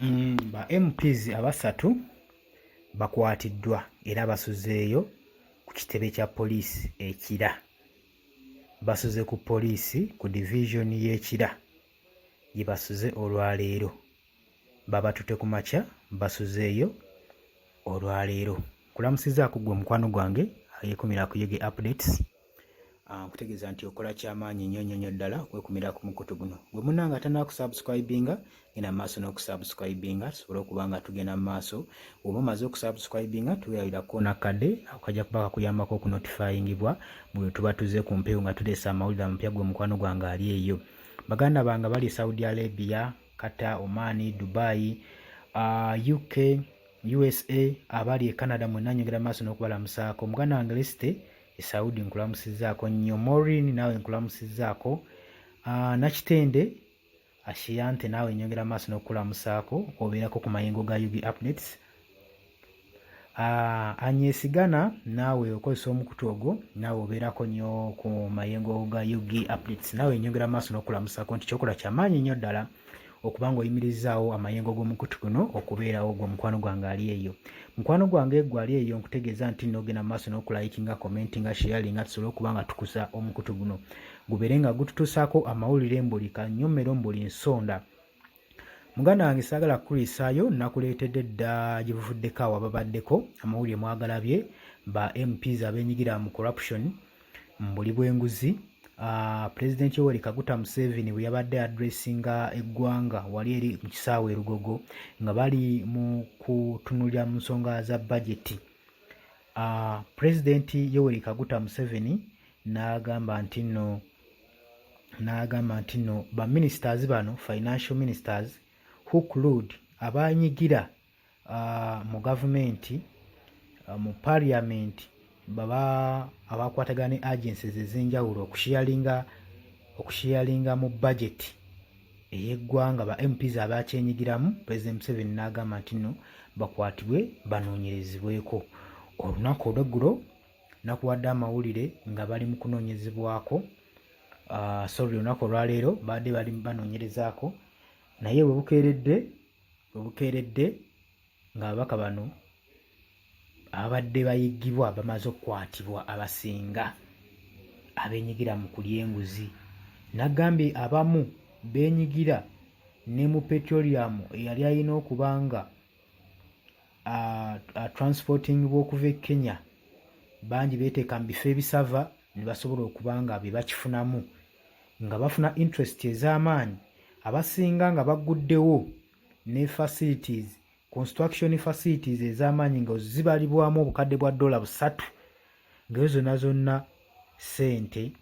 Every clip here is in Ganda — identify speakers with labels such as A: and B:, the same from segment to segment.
A: Ba MPs abasatu bakwatiddwa era basuzeeyo ku kitebe kya poliisi ekira. Basuze ku poliisi ku division y'ekira gye basuze olwaleero. Babatutte ku makya basuzeeyo olwaleero. Nkulamusizzaako ggwe mukwano gwange ayeekumira ku Yege Updates. Nkutegeeza nti okola kyamaanyi nnyo ddala okwekumira ku mukutu guno. Gwe munnange atanaakusubscribinga genda maaso n'okusubscribinga tusobole okuba nga tugenda mu maaso. Bw'oba omaze okusubscribinga tuweerabira koona kadde akajja kuba kakuyambako okunotifyingibwa bwe tuba tuzze ku mpewo nga tuleesa amawulire amapya gwe mukwano gwange ali eyo. Baganda bange bali e Saudi Arabia, Qatar, Oman, Dubai, UK, USA, abali e Canada mwenna nyongera maaso n'okubalamusaako. Muganda wange Lesite e Saudi nkulamusizzaako nnyo. Maureen naawe nkulamusizzaako. Nakitende Ashiyante naawe nyongera maaso n'okulamusaako obeerako ku mayengo ga Yugi Updates. Anyesigana naawe okozesa omukutu ogwo naawe obeerako nnyo ku mayengo ga Yugi Updates. Naawe nyongera maaso n'okulamusaako nti kyokola kyamaanyi nnyo ddala okuba ng'oyimirizaawo amayengo g'omukutu guno okubeerawo gwe mukwano gwange ali eyo. Mukwano gwange gwe ali eyo nkutegeeza nti n'ogenda maaso n'okulayikinga, commentinga, sharinga tusobole okuba nga tukusa omukutu guno gubeere nga gututuusaako amawulire mbuli kanyommero mbuli nsonda. Muganda wange saagala kukulisaayo nakuleetedde dda gye buvuddeko awo ababaddeko amawulire mwagalabye ba MPs abeenyigira mu corruption mbuli bw'enguzi. President Yoweri Kaguta Museveni bwe yabadde addressinga eggwanga wali eri mu kisaawe e Lugogo nga bali mu kutunulira mu nsonga za budget. President Yoweri Kaguta Museveni n'agamba nti nno ba ministers bano, financial ministers who collude, abanyigira mu gavumenti mu parliament baba abakwatagana ne agencies ez'enjawulo okusharinga mu budget ey'eggwanga ba MPs abakyenyigiramu. President Museveni n'agamba nti nno bakwatibwe banoonyerezebweko. Olunaku olw'eggulo nakuwadde amawulire nga bali mu kunoonyezebwako. Olunaku olwaleero badde bali banoonyerezaako, naye bwe bukeeredde ng'ababaka bano abadde bayiggibwa bamaze okukwatibwa abasinga abeenyigira mu kulya enguzi. Nagambye abamu beenyigira ne mu petroleum eyali alina okuba nga transporting bw'okuva e Kenya, bangi beeteeka mu bifo ebisava ne basobola okuba nga bye bakifunamu nga bafuna interest ez'amaanyi, abasinga nga bagguddewo ne facilities, construction facilities ez'amaanyi nga zibalibwamu obukadde bwa $3 ng'ezo zonna ssente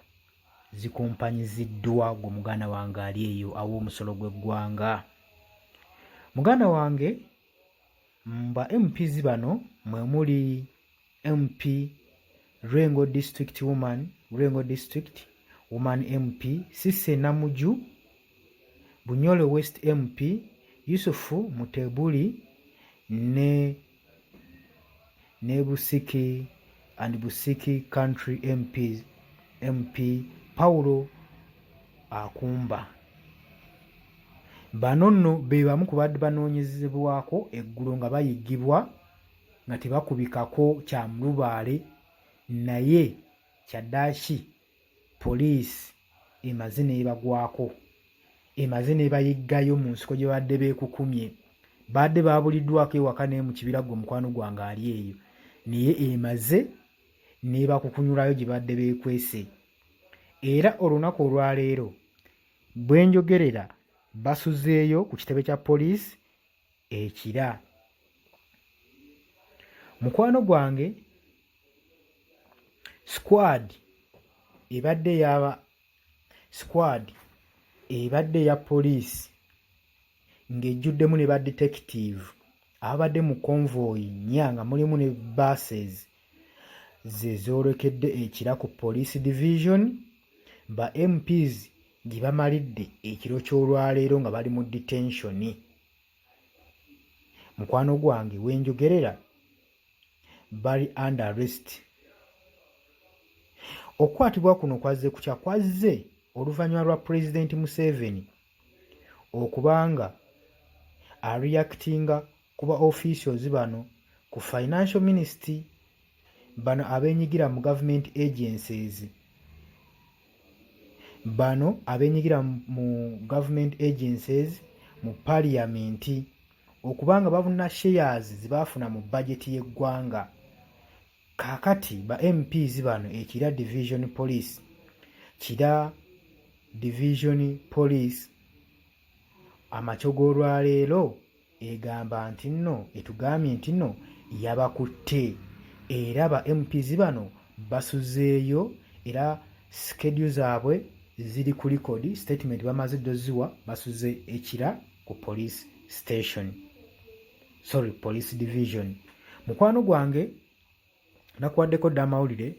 A: zikumpanyiziddwa gwe muganda wange ali eyo aw'omusolo gw'eggwanga. Muganda wange mba MPs bano mwe muli MP Lwengo District Woman MP Sisse Namuju, Bunyole West MP Yusufu Mutebuli ne Busiki and Busiki Country MP Paulo Akumba. Bano nno be bamu ku badde banoonyezebwako eggulo nga bayiggibwa nga tebakubikako kya mulubaale, naye kyaddaaki poliisi emaze n'ebagwako, emaze n'ebayiggayo mu nsiko gye badde beekukumye. Badde baabuliddwako ewaka naye mu kibira gwe mukwano gwange ali eyo, naye emaze n'ebakukunyulayo gye badde beekwese. Era olunaku olwaleero bwe njogerera basuzeeyo ku kitebe kya poliisi ekira. Mukwano gwange squad ebadde ya poliisi ng'ejjuddemu ne ba detective abadde mu convoy nnya nga mulimu ne buses ze zoolekedde ekira ku police division. Ba MPs gye bamalidde ekiro ky'olwaleero nga bali mu detention. Mukwano gwange wenjogerera bali under arrest. Okukwatibwa kuno kwazze oluvannyuma lwa President Museveni okubanga areactinga ku ba officials bano ku financial ministry bano abeenyigira mu government agencies mu parliament okubanga bafuna shares zibaafuna mu budget y'eggwanga. Kaakati ba MPs bano ekira division police amakyo g'olwaleero egamba nti nno etugambye nti nno yabakutte era ba MPs bano basuzeeyo era schedule zaabwe ziri ku record statement bamaze doziwa basuze ekira ku police division. Mukwano gwange nakuwaddeko dda amawulire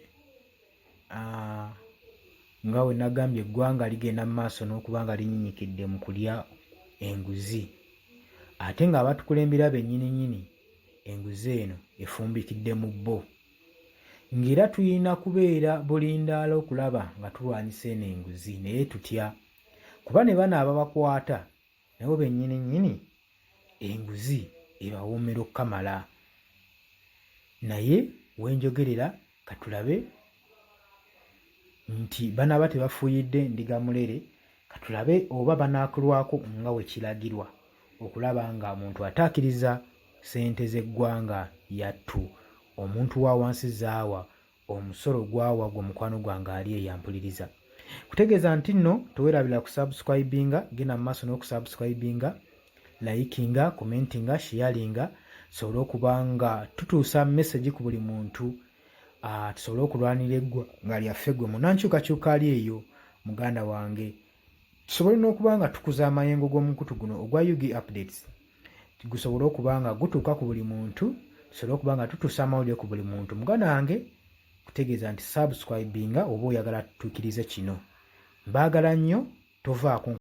A: nga we nagambye eggwanga ligenda mu maaso n'okuba nga linyinyikidde mu kulya enguzi ate nga abatukulembera bennyini enguzi eno efumbikidde mu bbo ng'era tulina kubeera bulindaala okulaba nga tulwanyisa eno enguzi naye tutya kuba ne bano ababakwata nabo bennyini enguzi ebawoomera okukamala. Naye wenjogerera katulabe nti banaaba tebafuuyidde ndiga mulere, katulabe oba banaakolwako nga we kiragirwa okulaba nga omuntu ataakiriza ssente z'eggwanga yattu omuntu wa wansi zaawa omusolo gwawa gwe mukwano gwange ali eyampuliriza. Kutegeeza nti nno teweerabira kusubscribinga, genda mu maaso n'okusubscribinga, likinga, commentinga, sharinga tusobole okuba nga tutuusa message ku buli muntu tusobole okulwanira eggwanga lyaffe gwe munankyukakyuka ali eyo muganda wange, tusobole n'okuba nga tukuza amayengo g'omukutu guno ogwa Yugi Updates gusobole okuba nga gutuuka ku buli muntu, tusobole okuba nga tutuusa amawulire ku buli muntu. Muganda wange kutegeeza nti subscribinga oba oyagala tutuukirize kino. Mbaagala nnyo, tovaako.